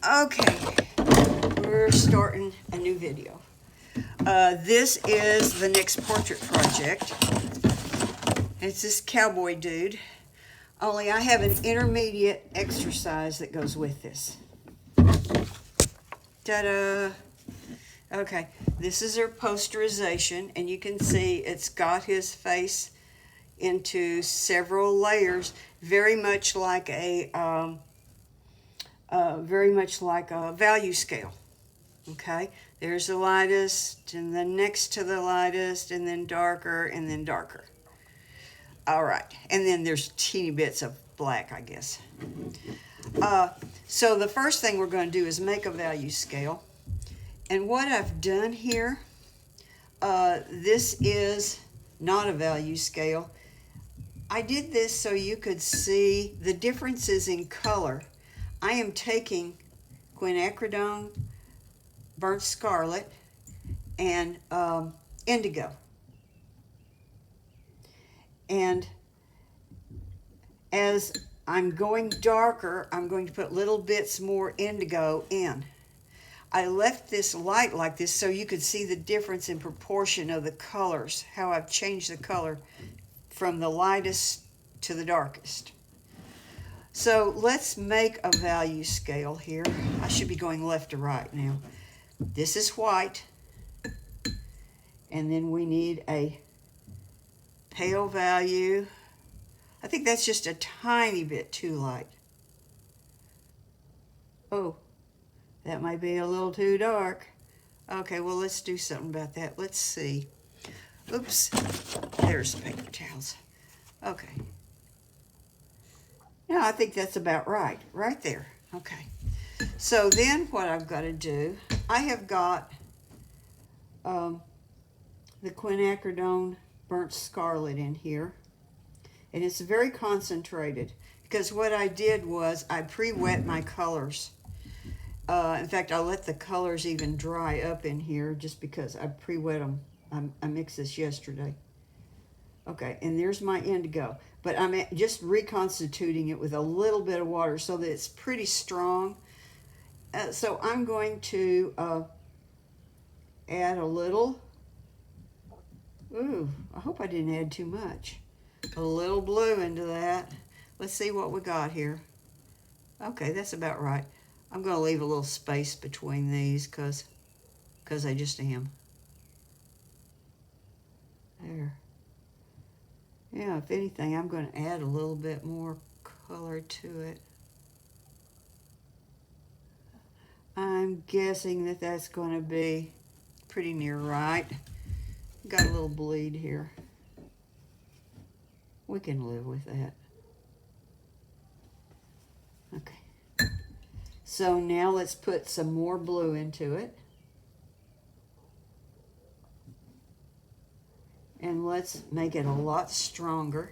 Okay, we're starting a new video. This is the next portrait project. It's this cowboy dude, only I have an intermediate exercise that goes with this. Ta-da! Okay, this is our posterization, and you can see it's got his face into several layers, very much like a value scale. Okay, there's the lightest, and then next to the lightest, and then darker, and then darker. All right, and then there's teeny bits of black, I guess. So the first thing we're going to do is make a value scale. And what I've done here, this is not a value scale. I did this so you could see the differences in color. I am taking quinacridone, burnt scarlet, and indigo. And as I'm going darker, I'm going to put little bits more indigo in. I left this light like this so you could see the difference in proportion of the colors, how I've changed the color from the lightest to the darkest. So let's make a value scale here. I should be going left to right now. This is white, and then we need a pale value. I think that's just a tiny bit too light. Oh, that might be a little too dark. Okay, well, let's do something about that. Let's see. Oops, there's the paper towels. Okay. Now, I think that's about right there. Okay. So then what I've got to do, I have got the quinacridone burnt scarlet in here. And it's very concentrated because what I did was I pre-wet my colors. In fact, I let the colors even dry up in here just because I pre-wet them. I mixed this yesterday. Okay, and there's my indigo. But I'm just reconstituting it with a little bit of water so that it's pretty strong. So I'm going to add a little. Ooh, I hope I didn't add too much. A little blue into that. Let's see what we got here. Okay, that's about right. I'm going to leave a little space between these because I just am. There. Yeah, if anything, I'm going to add a little bit more color to it. I'm guessing that that's going to be pretty near right. Got a little bleed here. We can live with that. Okay. So now let's put some more blue into it. And let's make it a lot stronger.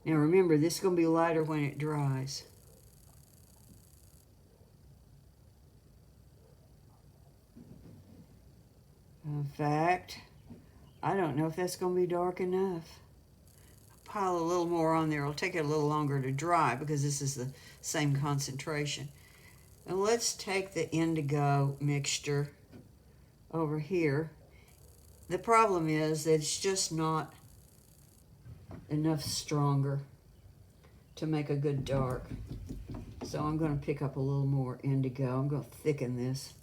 Now remember, this is going to be lighter when it dries. In fact, I don't know if that's going to be dark enough. Pile a little more on there. It'll take it a little longer to dry because this is the same concentration. And let's take the indigo mixture over here. The problem is that it's just not enough stronger to make a good dark. So I'm going to pick up a little more indigo. I'm going to thicken this.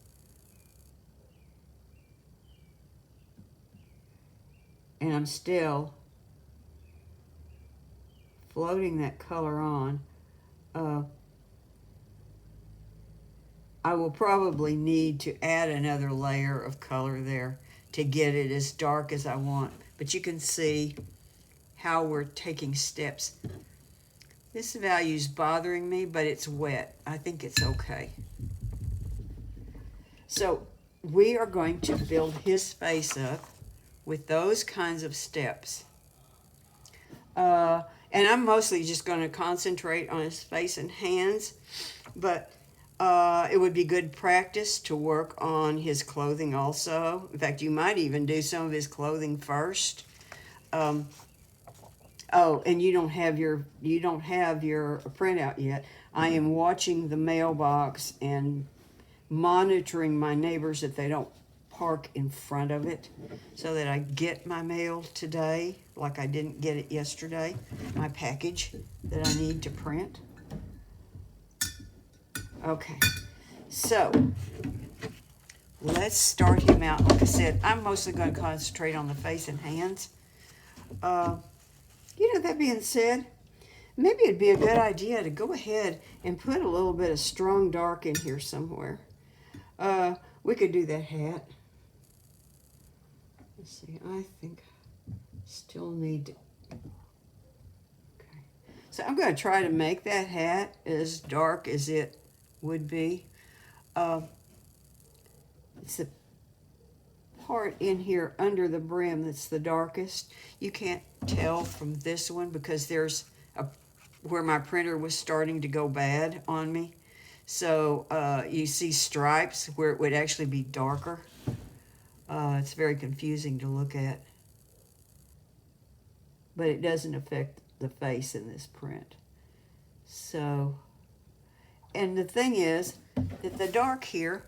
And I'm still floating that color on. I will probably need to add another layer of color there to get it as dark as I want. But you can see how we're taking steps. This value's bothering me, but it's wet. I think it's okay. So we are going to build his face up with those kinds of steps. And I'm mostly just going to concentrate on his face and hands, but it would be good practice to work on his clothing also. In fact, you might even do some of his clothing first. Oh, and you don't have your printout yet. I am watching the mailbox and monitoring my neighbors that they don't park in front of it so that I get my mail today like I didn't get it yesterday, my package that I need to print. Okay, so let's start him out. Like I said, I'm mostly going to concentrate on the face and hands. That being said, maybe it'd be a good idea to go ahead and put a little bit of strong dark in here somewhere. We could do that hat. Let's see, I think I still need to. Okay. So I'm going to try to make that hat as dark as it would be. It's the part in here under the brim that's the darkest. You can't tell from this one because there's where my printer was starting to go bad on me. So you see stripes where it would actually be darker. It's very confusing to look at. But it doesn't affect the face in this print. So, and the thing is that the dark here,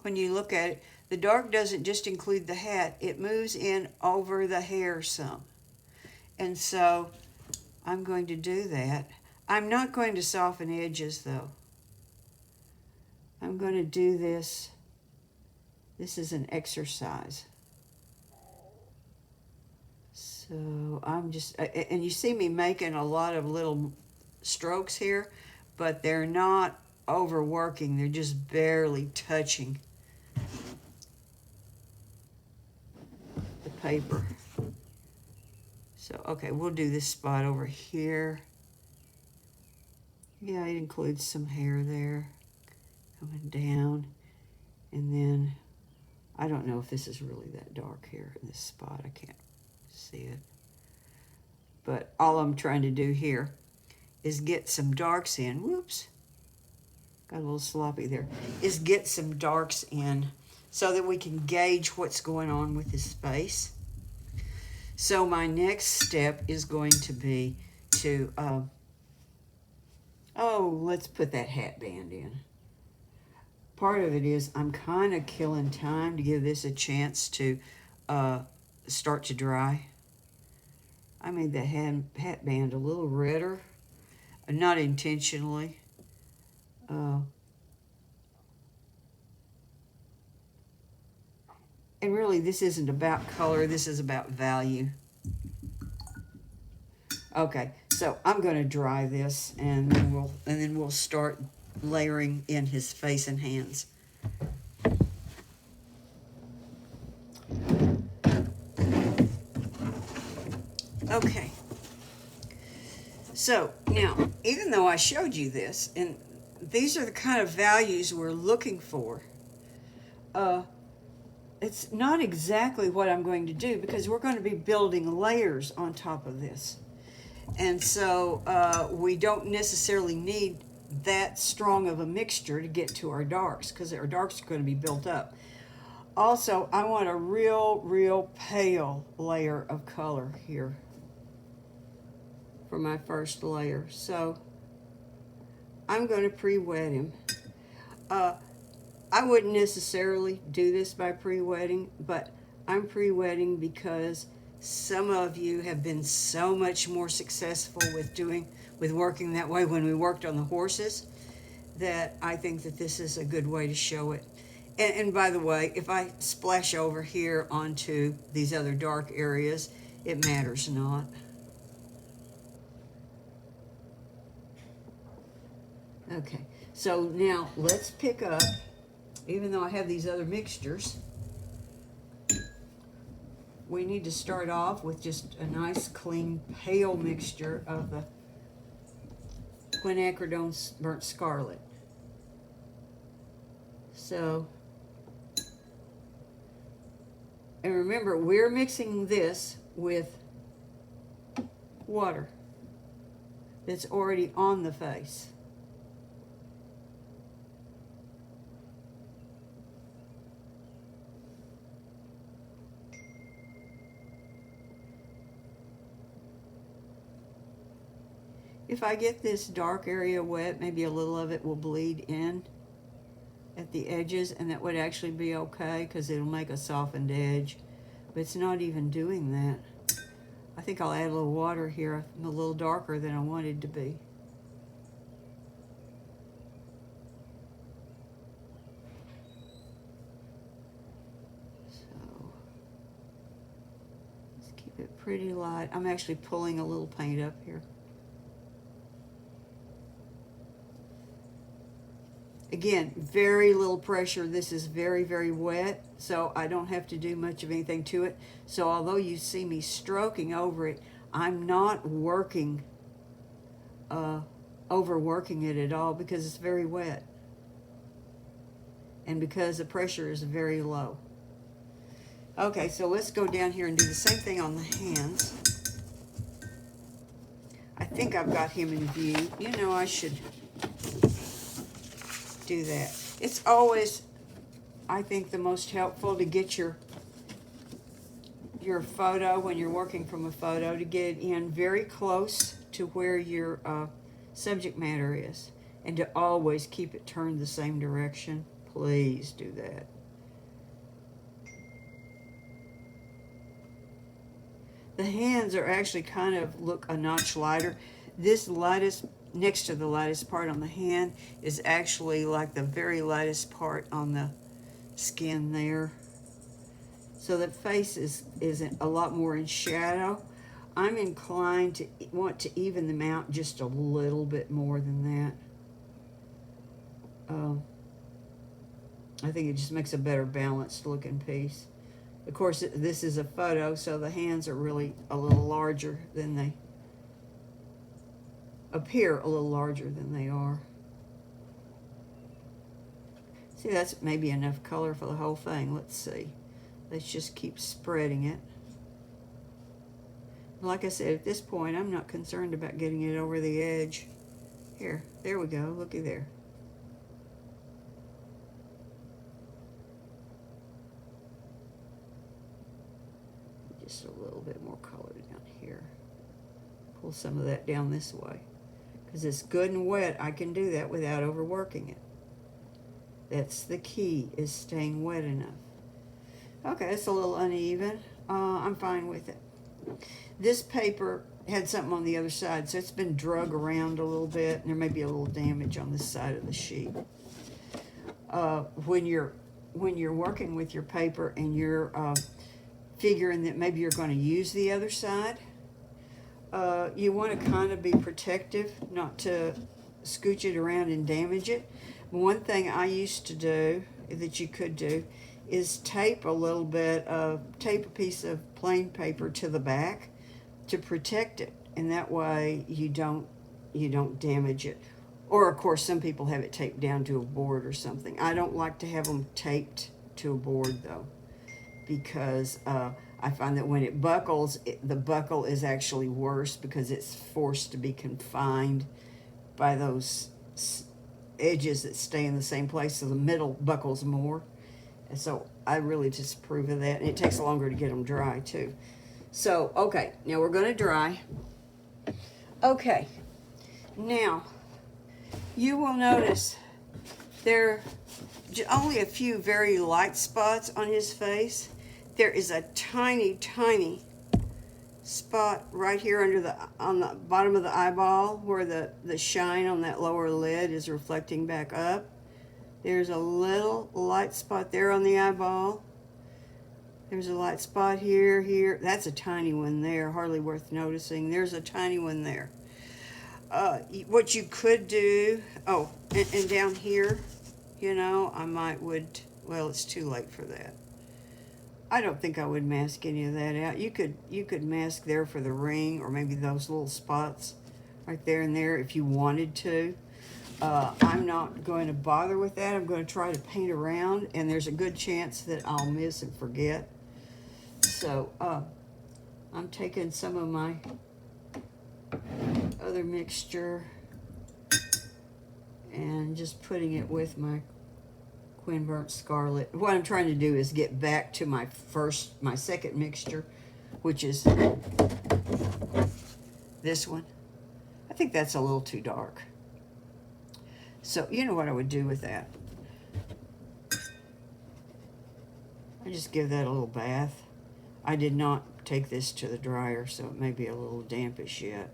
when you look at it, the dark doesn't just include the hat. It moves in over the hair some. And so I'm going to do that. I'm not going to soften edges though. I'm going to do this. This is an exercise. So I'm just, and you see me making a lot of little strokes here, but they're not overworking. They're just barely touching the paper. So, okay, we'll do this spot over here. Yeah, it includes some hair there coming down. And then, I don't know if this is really that dark here in this spot. I can't see it. But all I'm trying to do here is get some darks in. Whoops. Got a little sloppy there. Is get some darks in so that we can gauge what's going on with his face. So my next step is going to be to, let's put that hat band in. Part of it is I'm kind of killing time to give this a chance to start to dry. I made the hat band a little redder, not intentionally. And really, this isn't about color. This is about value. Okay, so I'm going to dry this, and then we'll start layering in his face and hands. Okay. So now, even though I showed you this, and these are the kind of values we're looking for, it's not exactly what I'm going to do because we're going to be building layers on top of this. And so we don't necessarily need that strong of a mixture to get to our darks because our darks are going to be built up. Also, I want a real pale layer of color here for my first layer. So I'm going to pre-wet him. I wouldn't necessarily do this by pre-wetting, but I'm pre-wetting because some of you have been so much more successful with working that way when we worked on the horses that I think that this is a good way to show it. And by the way, if I splash over here onto these other dark areas, it matters not. Okay, so now let's pick up, even though I have these other mixtures, we need to start off with just a nice, clean, pale mixture of the quinacridone burnt scarlet. So, and remember, we're mixing this with water that's already on the face. If I get this dark area wet, maybe a little of it will bleed in at the edges, and that would actually be okay because it'll make a softened edge. But it's not even doing that. I think I'll add a little water here. I'm a little darker than I wanted to be. So let's keep it pretty light. I'm actually pulling a little paint up here. Again, very little pressure. This is very, very wet, so I don't have to do much of anything to it. So although you see me stroking over it, I'm not working, overworking it at all because it's very wet. And because the pressure is very low. Okay, so let's go down here and do the same thing on the hands. I think I've got him in view. You know, I should do that. It's always, I think, the most helpful to get your photo, when you're working from a photo, to get it in very close to where your subject matter is, and to always keep it turned the same direction. Please do that. The hands are actually kind of look a notch lighter. This lightest, next to the lightest part on the hand, is actually like the very lightest part on the skin there. So the face is a lot more in shadow. I'm inclined to want to even them out just a little bit more than that. I think it just makes a better balanced looking piece. Of course, this is a photo, so the hands are really a little larger than they appear, a little larger than they are. See, that's maybe enough color for the whole thing. Let's see. Let's just keep spreading it. Like I said, at this point, I'm not concerned about getting it over the edge. Here, there we go. Looky there. Just a little bit more color down here. Pull some of that down this way. Because it's good and wet, I can do that without overworking it. That's the key, is staying wet enough. Okay, it's a little uneven. I'm fine with it. This paper had something on the other side, so it's been drug around a little bit, and there may be a little damage on this side of the sheet. When you're working with your paper and you're figuring that maybe you're going to use the other side, you want to kind of be protective, not to scooch it around and damage it. One thing I used to do that you could do is tape a piece of plain paper to the back to protect it, and that way you don't damage it. Or of course, some people have it taped down to a board or something. I don't like to have them taped to a board though, because I find that when it buckles, the buckle is actually worse because it's forced to be confined by those edges that stay in the same place, so the middle buckles more. And so I really disapprove of that, and it takes longer to get them dry too. So, okay, now we're going to dry. Okay, now you will notice there are only a few very light spots on his face. There is a tiny, tiny spot right here on the bottom of the eyeball where the shine on that lower lid is reflecting back up. There's a little light spot there on the eyeball. There's a light spot here, here. That's a tiny one there, hardly worth noticing. There's a tiny one there. What you could do, and down here, you know, well, it's too late for that. I don't think I would mask any of that out. You could mask there for the ring, or maybe those little spots right there and there if you wanted to. I'm not going to bother with that. I'm going to try to paint around, and there's a good chance that I'll miss and forget. So I'm taking some of my other mixture and just putting it with my Quin Burnt Scarlet. What I'm trying to do is get back to my second mixture, which is this one. I think that's a little too dark. So you know what I would do with that? I just give that a little bath. I did not take this to the dryer, so it may be a little dampish yet.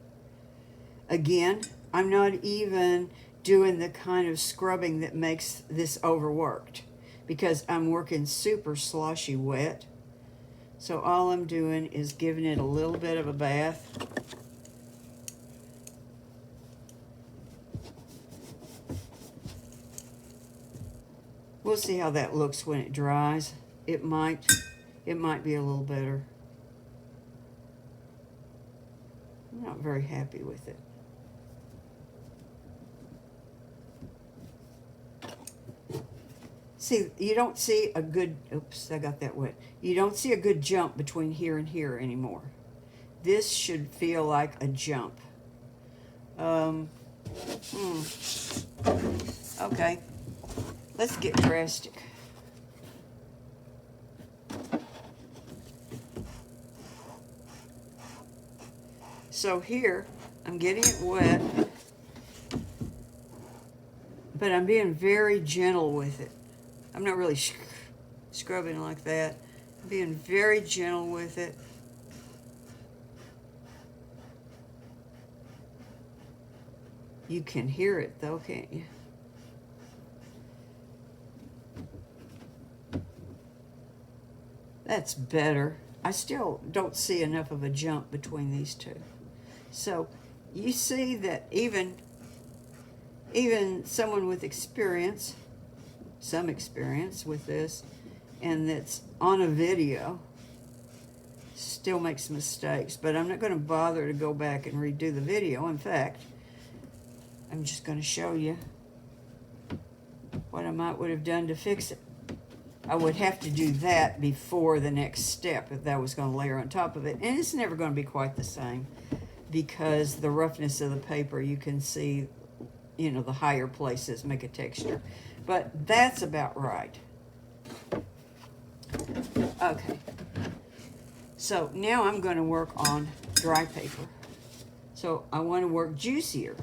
Again, I'm not even doing the kind of scrubbing that makes this overworked, because I'm working super sloshy wet. So all I'm doing is giving it a little bit of a bath. We'll see how that looks when it dries. It might be a little better. I'm not very happy with it. See, you don't see a good, oops, I got that wet. You don't see a good jump between here and here anymore. This should feel like a jump. Okay, let's get drastic. So here, I'm getting it wet, but I'm being very gentle with it. I'm not really scrubbing like that. I'm being very gentle with it. You can hear it though, can't you? That's better. I still don't see enough of a jump between these two. So you see that even someone with experience, some experience with this, and that's on a video, still makes mistakes. But I'm not going to bother to go back and redo the video. In fact, I'm just going to show you what I would have done to fix it. I would have to do that before the next step if that was going to layer on top of it. And it's never going to be quite the same, because the roughness of the paper, you can see, you know, the higher places make a texture. But that's about right. Okay. So now I'm going to work on dry paper. So I want to work juicier.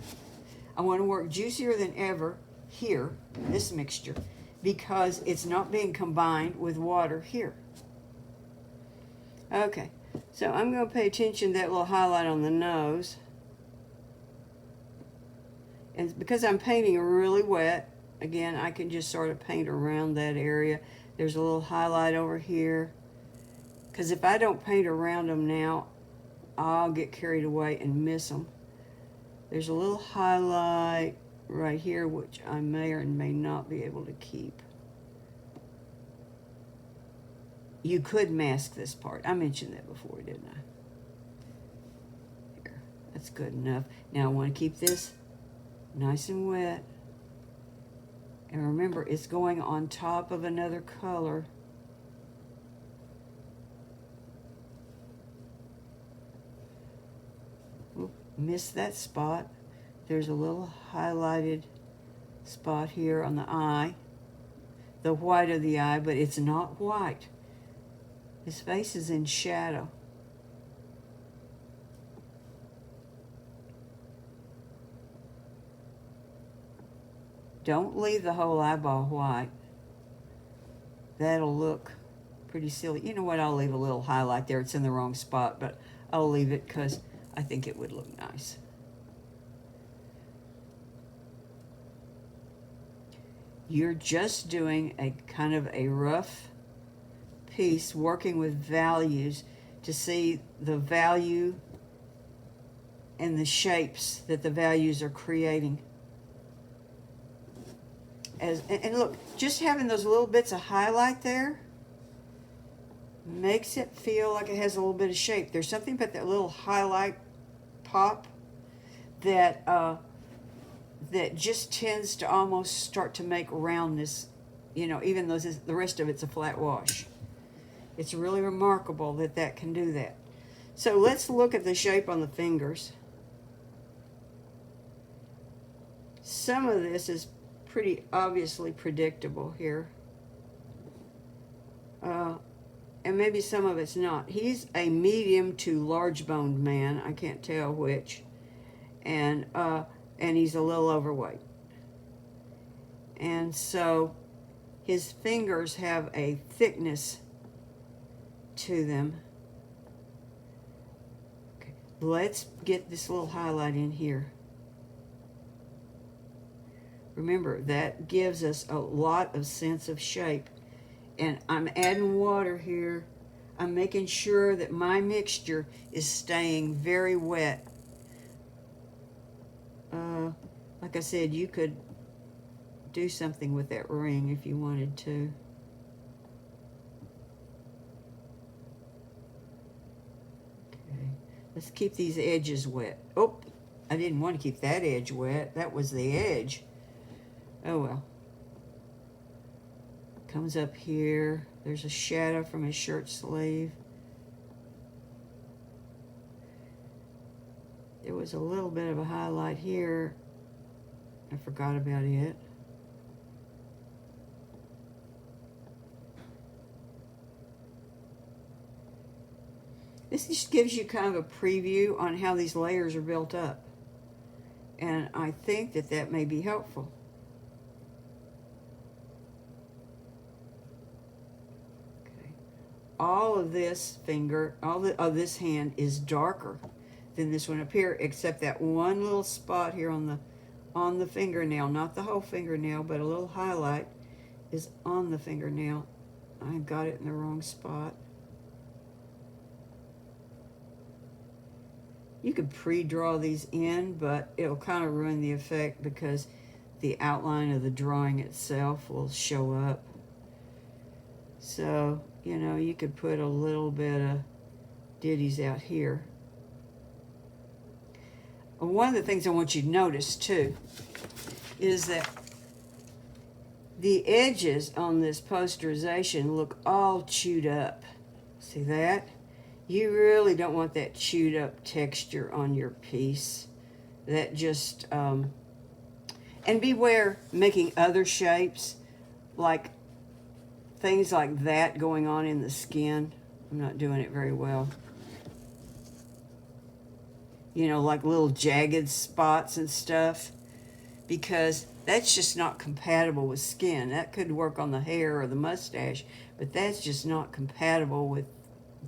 I want to work juicier than ever here, this mixture, because it's not being combined with water here. Okay, so I'm going to pay attention to that little highlight on the nose. And because I'm painting really wet, again, I can just sort of paint around that area. There's a little highlight over here, because if I don't paint around them now, I'll get carried away and miss them. There's a little highlight right here, which I may or may not be able to keep. You could mask this part. I mentioned that before, didn't I? Here, that's good enough. Now I want to keep this nice and wet. And remember, it's going on top of another color. Oop, missed that spot. There's a little highlighted spot here on the eye. The white of the eye, but it's not white. His face is in shadow. Don't leave the whole eyeball white. That'll look pretty silly. You know what? I'll leave a little highlight there. It's in the wrong spot, but I'll leave it because I think it would look nice. You're just doing a kind of a rough piece, working with values to see the value and the shapes that the values are creating. And look, just having those little bits of highlight there makes it feel like it has a little bit of shape. There's something about that little highlight pop that that just tends to almost start to make roundness, you know, even though the rest of it's a flat wash. It's really remarkable that that can do that. So let's look at the shape on the fingers. Some of this is pretty obviously predictable here. And maybe some of it's not. He's a medium to large boned man. I can't tell which. and he's a little overweight. And so his fingers have a thickness to them. Okay, let's get this little highlight in here. Remember, that gives us a lot of sense of shape. And I'm adding water here. I'm making sure that my mixture is staying very wet. Like I said, you could do something with that ring if you wanted to. Okay, let's keep these edges wet. Oh, I didn't want to keep that edge wet. That was the edge. Oh well. Comes up here. There's a shadow from his shirt sleeve. There was a little bit of a highlight here. I forgot about it. This just gives you kind of a preview on how these layers are built up. And I think that that may be helpful. Okay. All of this finger, all of this hand is darker than this one up here, except that one little spot here on the fingernail, not the whole fingernail, but a little highlight is on the fingernail. I got it in the wrong spot. You could pre-draw these in, but it'll kind of ruin the effect because the outline of the drawing itself will show up. So, you know, you could put a little bit of ditties out here. One of the things I want you to notice too is that the edges on this posterization look all chewed up. See that? You really don't want that chewed up texture on your piece. That just, and beware making other shapes, like things like that going on in the skin. I'm not doing it very well. You know, like little jagged spots and stuff, because that's just not compatible with skin. That could work on the hair or the mustache, but that's just not compatible with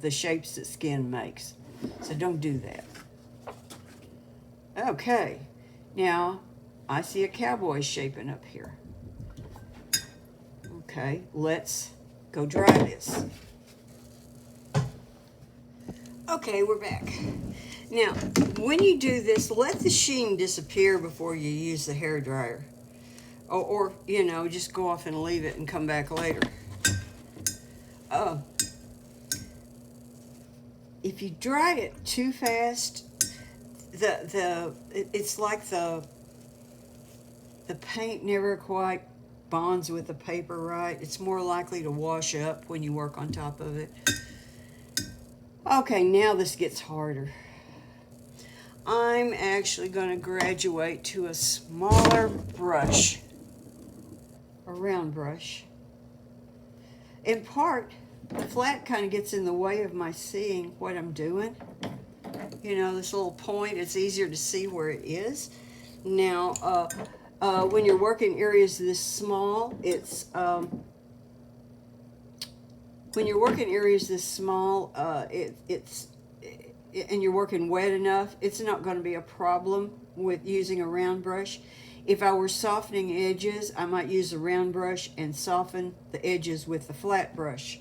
the shapes that skin makes. So don't do that. Okay, now I see a cowboy shaping up here. Okay, let's go dry this. Okay, we're back. Now, when you do this, let the sheen disappear before you use the hair dryer. Or you know, just go off and leave it and come back later. If you dry it too fast, it's like the paint never quite bonds with the paper right. It's more likely to wash up when you work on top of it. Okay, now this gets harder. I'm actually going to graduate to a smaller brush, a round brush. In part, the flat kind of gets in the way of my seeing what I'm doing. You know, this little point, it's easier to see where it is. Now, when you're working areas this small, when you're working areas this small, and you're working wet enough, it's not going to be a problem with using a round brush. If I were softening edges, I might use a round brush and soften the edges with the flat brush.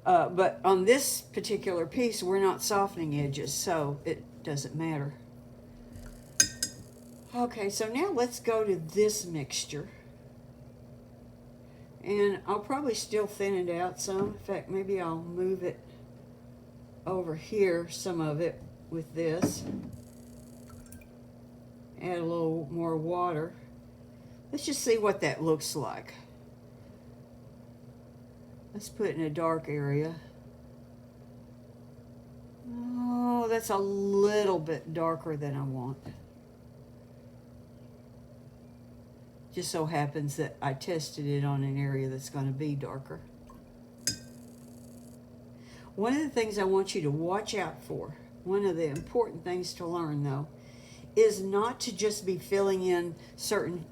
But on this particular piece, we're not softening edges, so it doesn't matter. Okay, so now let's go to this mixture. And I'll probably still thin it out some. In fact, maybe I'll move it over here, some of it, with this. Add a little more water. Let's just see what that looks like. Let's put it in a dark area. Oh, that's a little bit darker than I want. Just so happens that I tested it on an area that's going to be darker. One of the things I want you to watch out for, one of the important things to learn though, is not to just be filling in certain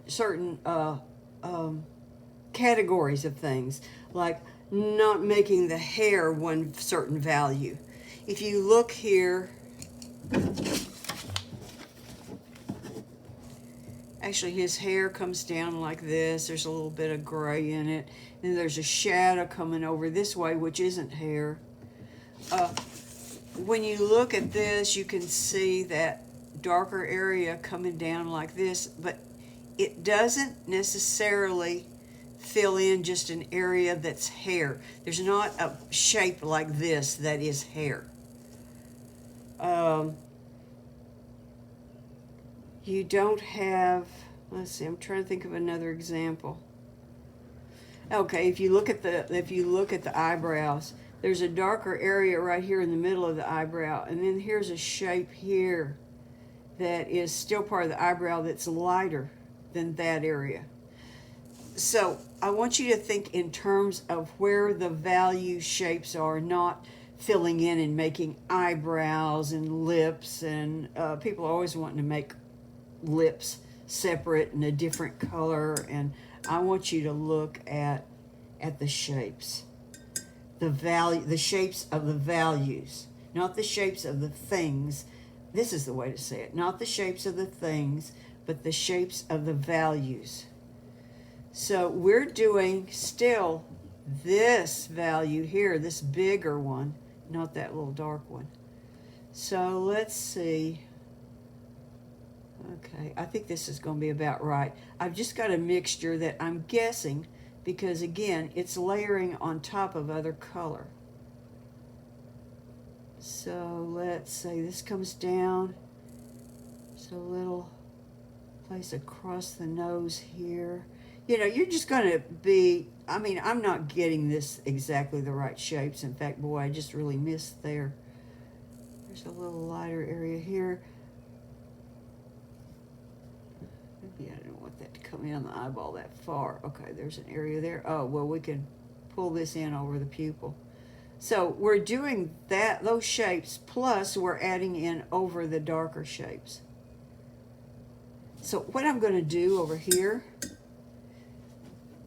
categories of things, like not making the hair one certain value. If you look here, actually his hair comes down like this. There's a little bit of gray in it. And there's a shadow coming over this way, which isn't hair. When you look at this, you can see that darker area coming down like this, but it doesn't necessarily fill in just an area that's hair. There's not a shape like this that is hair. You don't have, let's see, I'm trying to think of another example. Okay, if you look at the eyebrows, there's a darker area right here in the middle of the eyebrow, and then here's a shape here that is still part of the eyebrow that's lighter than that area. So I want you to think in terms of where the value shapes are, not filling in and making eyebrows and lips, and people are always wanting to make lips separate and a different color, and I want you to look at the shapes. The shapes of the values, not the shapes of the things. This is the way to say it. Not the shapes of the things, but the shapes of the values. So we're doing still this value here, this bigger one, not that little dark one. So let's see. Okay, I think this is going to be about right. I've just got a mixture that I'm guessing, because again, it's layering on top of other color. So let's say this comes down. There's a little place across the nose here. You know, you're just going to be, I mean, I'm not getting this exactly the right shapes. In fact, boy, I just really missed there. There's a little lighter area here. Maybe I don't want that to come in the eyeball that far. Okay, there's an area there. Oh, well, we can pull this in over the pupil. So we're doing those shapes, plus we're adding in over the darker shapes. So what I'm going to do over here,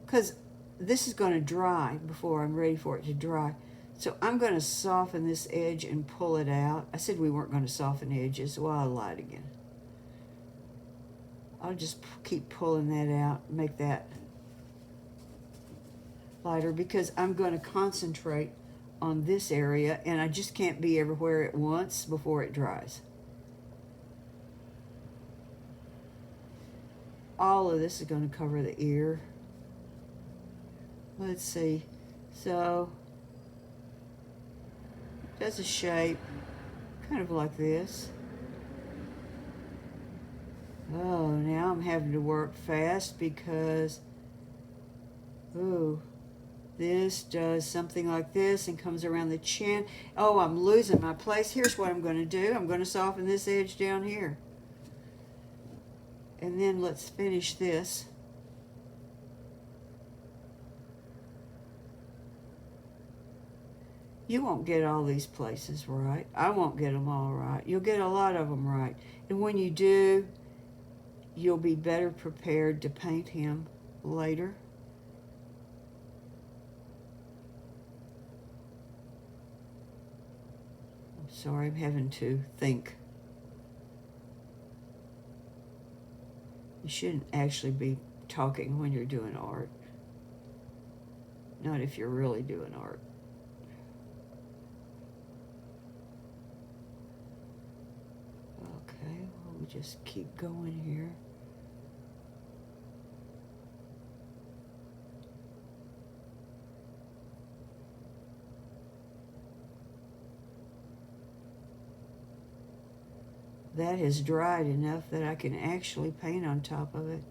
because this is going to dry before I'm ready for it to dry, so I'm going to soften this edge and pull it out. I said we weren't going to soften edges. Well, I lied again. I'll just keep pulling that out, make that lighter, because I'm going to concentrate on this area, and I just can't be everywhere at once before it dries. All of this is going to cover the ear. Let's see. So, does a shape kind of like this. Oh, now I'm having to work fast because, ooh, this does something like this and comes around the chin. Oh, I'm losing my place. Here's what I'm going to do. I'm going to soften this edge down here. And then let's finish this. You won't get all these places right. I won't get them all right. You'll get a lot of them right. And when you do, you'll be better prepared to paint him later. I'm sorry, I'm having to think. You shouldn't actually be talking when you're doing art. Not if you're really doing art. Okay, well, we'll just keep going here. That has dried enough that I can actually paint on top of it.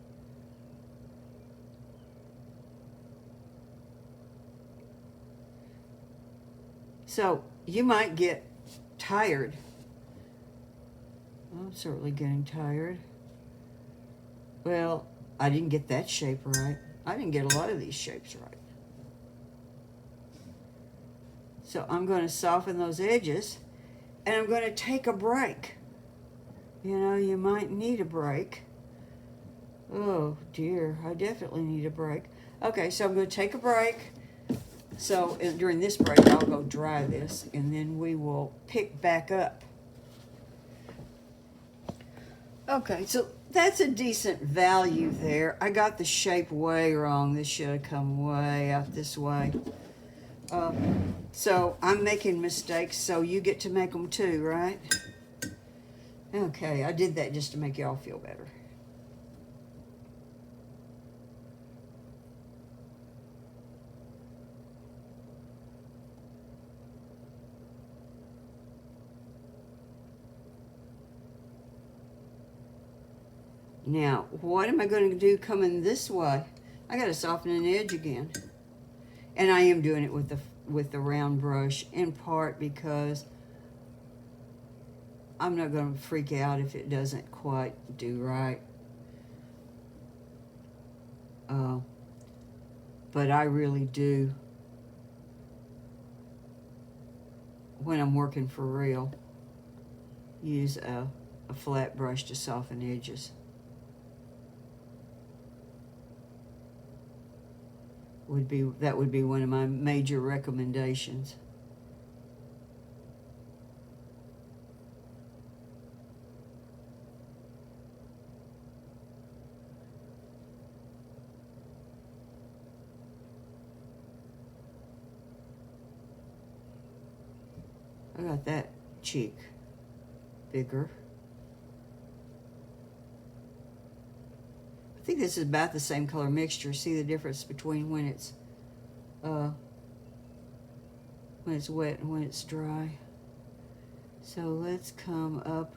So you might get tired. I'm certainly getting tired. Well, I didn't get that shape right. I didn't get a lot of these shapes right. So I'm going to soften those edges, and I'm going to take a break. You know, you might need a break. Oh dear, I definitely need a break. Okay, so I'm going to take a break. So during this break, I'll go dry this, and then we will pick back up. Okay, so that's a decent value there. I got the shape way wrong. This should have come way out this way. So I'm making mistakes, so you get to make them too, right? Okay, I did that just to make y'all feel better. Now, what am I going to do coming this way? I got to soften an edge again. And I am doing it with the round brush, in part because I'm not going to freak out if it doesn't quite do right. But I really do, when I'm working for real, use a flat brush to soften edges. That would be one of my major recommendations. I got that cheek bigger. I think this is about the same color mixture. See the difference between when it's wet and when it's dry. So let's come up.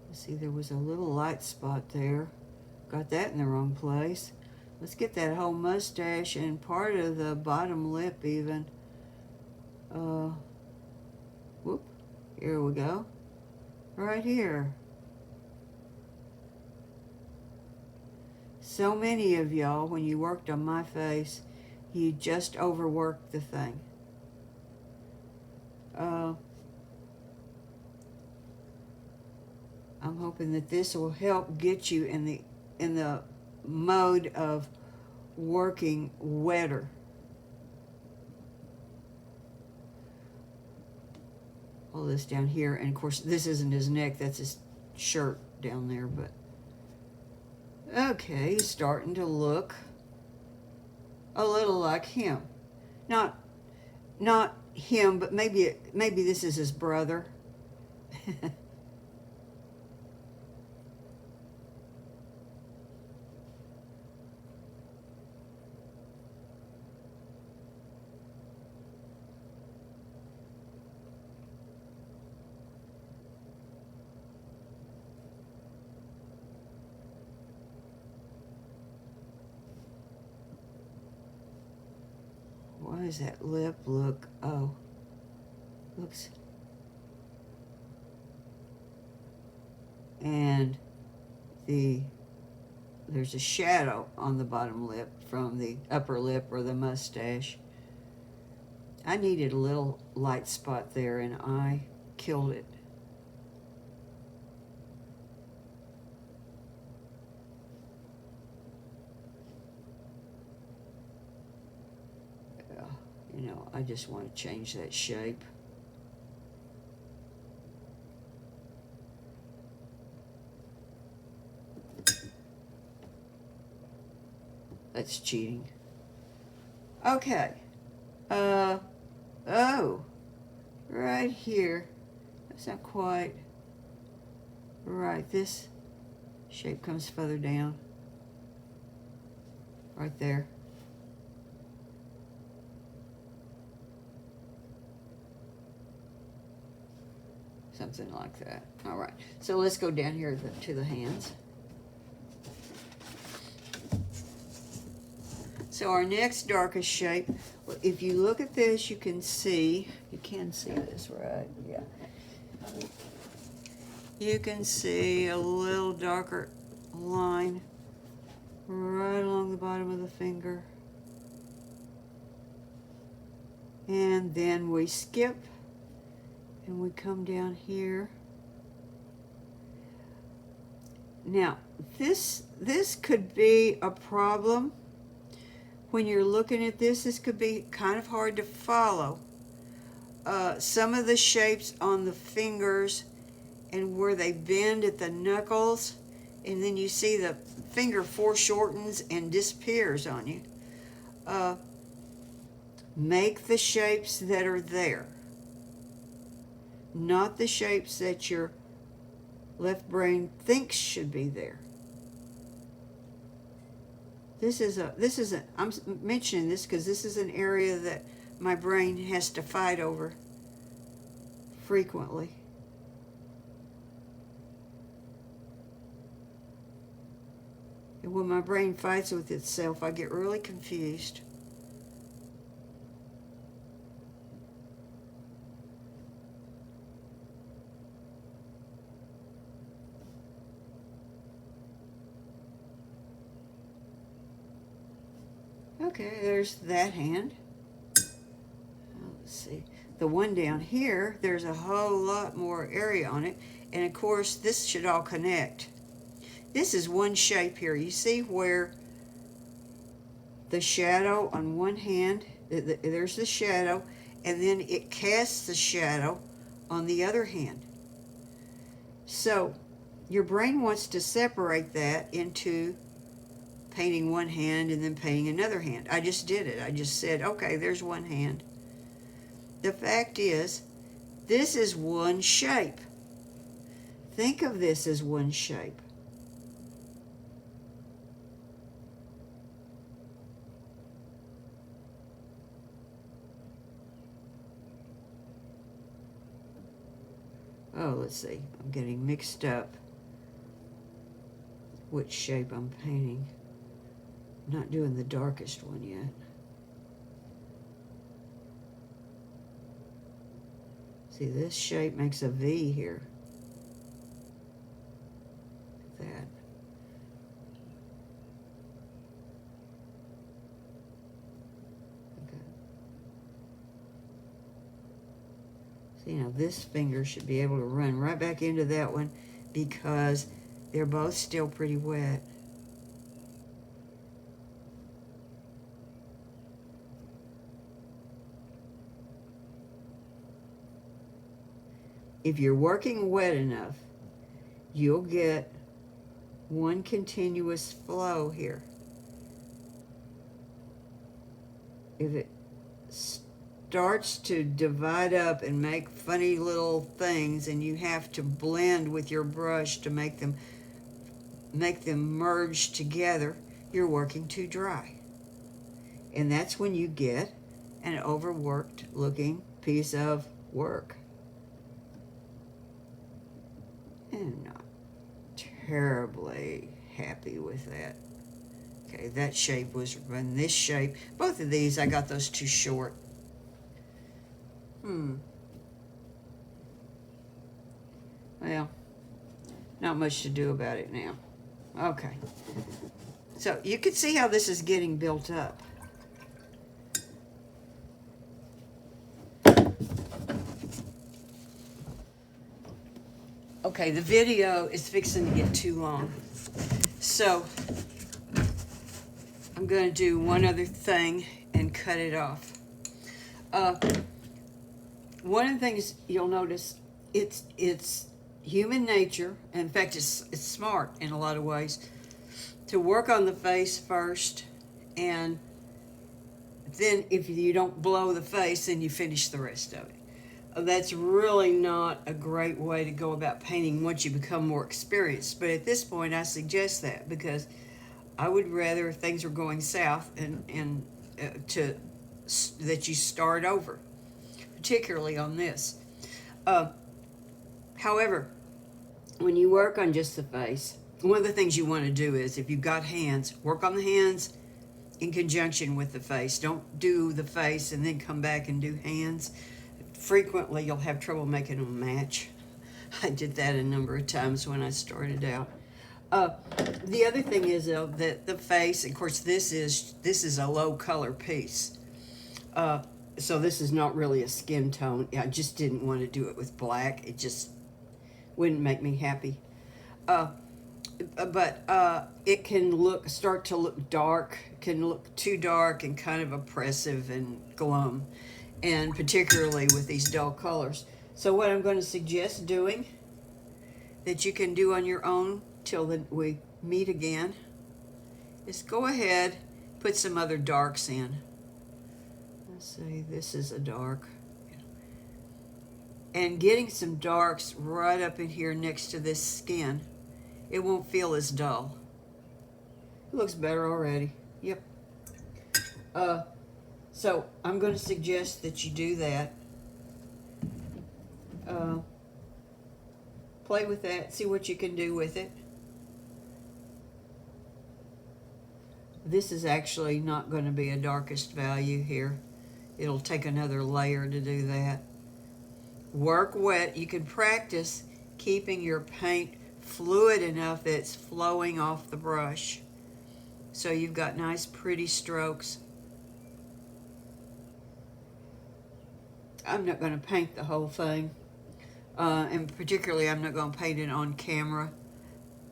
Let's see, there was a little light spot there. Got that in the wrong place. Let's get that whole mustache and part of the bottom lip even. Whoop, here we go. Right here. So many of y'all, when you worked on my face, you just overworked the thing. I'm hoping that this will help get you in the mode of working wetter. All this down here, and of course this isn't his neck, that's his shirt down there, but okay, he's starting to look a little like him. Not him, but maybe this is his brother. Why does that lip look, oh, looks, and there's a shadow on the bottom lip from the upper lip or the mustache. I needed a little light spot there, and I killed it. You know, I just want to change that shape. That's cheating. Okay. Oh, right here. That's not quite right. This shape comes further down. Right there. Something like that. All right. So let's go down here to the hands. So our next darkest shape, if you look at this, you can see this, right? Yeah. You can see a little darker line right along the bottom of the finger. And then we skip and we come down here. Now, this could be a problem when you're looking at this. This could be kind of hard to follow. Some of the shapes on the fingers and where they bend at the knuckles, and then you see the finger foreshortens and disappears on you. Make the shapes that are there, not the shapes that your left brain thinks should be there. I'm mentioning this because this is an area that my brain has to fight over frequently. And when my brain fights with itself, I get really confused. Okay, there's that hand. Let's see. The one down here, there's a whole lot more area on it. And of course, this should all connect. This is one shape here. You see where the shadow on one hand, there's the shadow, and then it casts the shadow on the other hand. So your brain wants to separate that into painting one hand and then painting another hand. I just did it. I just said, okay, there's one hand. The fact is, this is one shape. Think of this as one shape. Oh, let's see. I'm getting mixed up which shape I'm painting. I'm not doing the darkest one yet. See, this shape makes a V here. That. Okay. See, now this finger should be able to run right back into that one because they're both still pretty wet. If you're working wet enough, you'll get one continuous flow here. If it starts to divide up and make funny little things and you have to blend with your brush to make them merge together, you're working too dry. And that's when you get an overworked looking piece of work. And not terribly happy with that. Okay, that shape was in this shape. Both of these, I got those too short. Well, not much to do about it now. Okay. So you can see how this is getting built up. Okay, the video is fixing to get too long. So I'm going to do one other thing and cut it off. One of the things you'll notice, it's human nature, and in fact it's smart in a lot of ways, to work on the face first, and then if you don't blow the face, then you finish the rest of it. That's really not a great way to go about painting once you become more experienced. But at this point, I suggest that because I would rather, if things are going south, that you start over, particularly on this. However, when you work on just the face, one of the things you want to do is, if you've got hands, work on the hands in conjunction with the face. Don't do the face and then come back and do hands. Frequently, you'll have trouble making them match. I did that a number of times when I started out. The other thing is, though, that the face, of course, this is a low color piece. So this is not really a skin tone. I just didn't want to do it with black. It just wouldn't make me happy. it can start to look dark, can look too dark and kind of oppressive and glum, and particularly with these dull colors. So what I'm going to suggest doing, that you can do on your own till we meet again, is go ahead, put some other darks in. Let's see, this is a dark. And getting some darks right up in here next to this skin, it won't feel as dull. It looks better already. Yep. So I'm going to suggest that you do that. Play with that, see what you can do with it. This is actually not going to be a darkest value here. It'll take another layer to do that. Work wet. You can practice keeping your paint fluid enough that it's flowing off the brush, so you've got nice pretty strokes. I'm not going to paint the whole thing, and particularly I'm not going to paint it on camera,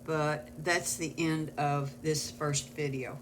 but that's the end of this first video.